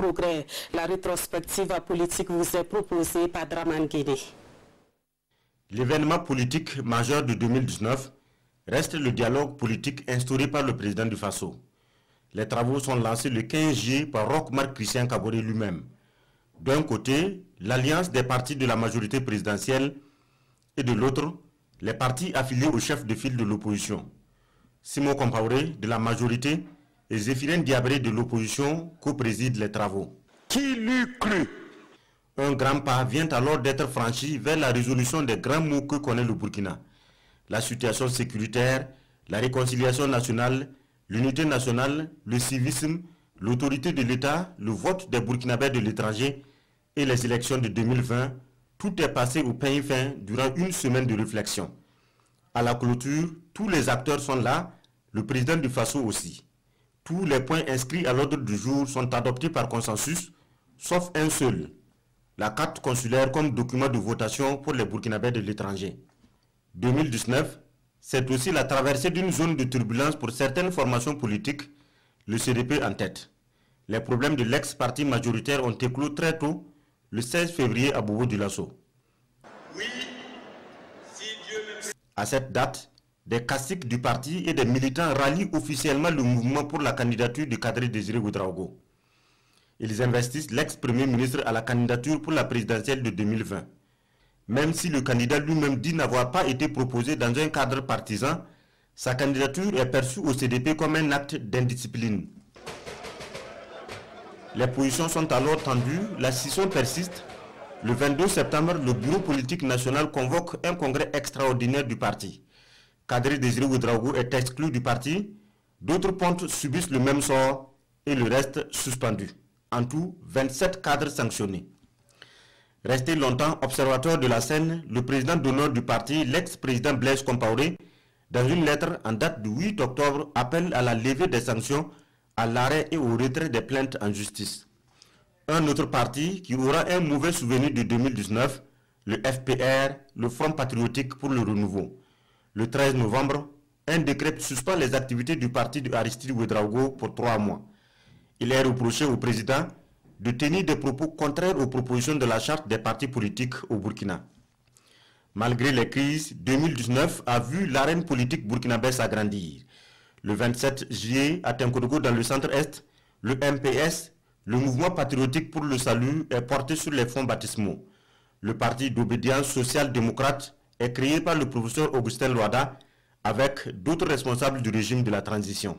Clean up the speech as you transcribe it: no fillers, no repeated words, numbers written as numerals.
progrès. La rétrospective politique vous est proposée par Draman Guédé. L'événement politique majeur de 2019 reste le dialogue politique instauré par le président du Faso. Les travaux sont lancés le 15 juillet par Roch-Marc Christian Kaboré lui-même. D'un côté, l'alliance des partis de la majorité présidentielle et de l'autre, les partis affiliés au chef de file de l'opposition. Simon Compaoré de la majorité et Zéphirine Diabré de l'opposition co-président les travaux. Qui l'eût cru? Un grand pas vient alors d'être franchi vers la résolution des grands maux que connaît le Burkina. La situation sécuritaire, la réconciliation nationale, l'unité nationale, le civisme, l'autorité de l'État, le vote des Burkinabés de l'étranger et les élections de 2020, tout est passé au peigne fin durant une semaine de réflexion. À la clôture, tous les acteurs sont là, le président du Faso aussi. Tous les points inscrits à l'ordre du jour sont adoptés par consensus, sauf un seul, la carte consulaire comme document de votation pour les Burkinabés de l'étranger. 2019, c'est aussi la traversée d'une zone de turbulence pour certaines formations politiques, le CDP en tête. Les problèmes de l'ex-parti majoritaire ont éclos très tôt, le 16 février à Bobo-Dioulasso. Oui, si Dieu même... À cette date, des caciques du parti et des militants rallient officiellement le mouvement pour la candidature de Kadri Désiré Ouédraogo. Ils investissent l'ex-premier ministre à la candidature pour la présidentielle de 2020. Même si le candidat lui-même dit n'avoir pas été proposé dans un cadre partisan, sa candidature est perçue au CDP comme un acte d'indiscipline. Les positions sont alors tendues, la scission persiste. Le 22 septembre, le bureau politique national convoque un congrès extraordinaire du parti. Kadri Désiré Ouédraogo est exclu du parti, d'autres pontes subissent le même sort et le reste suspendu. En tout, 27 cadres sanctionnés. Resté longtemps observateur de la scène, le président d'honneur du parti, l'ex-président Blaise Compaoré, dans une lettre en date du 8 octobre, appelle à la levée des sanctions, à l'arrêt et au retrait des plaintes en justice. Un autre parti qui aura un mauvais souvenir de 2019, le FPR, le Front Patriotique pour le Renouveau. Le 13 novembre, un décret suspend les activités du parti de Aristide Ouédraogo pour 3 mois. Il est reproché au président de tenir des propos contraires aux propositions de la charte des partis politiques au Burkina. Malgré les crises, 2019 a vu l'arène politique burkinabé s'agrandir. Le 27 juillet, à Tinkodogo, dans le centre-est, le MPS, le mouvement patriotique pour le salut, est porté sur les fonds baptismaux. Le parti d'obédience social-démocrate est créé par le professeur Augustin Loada avec d'autres responsables du régime de la transition.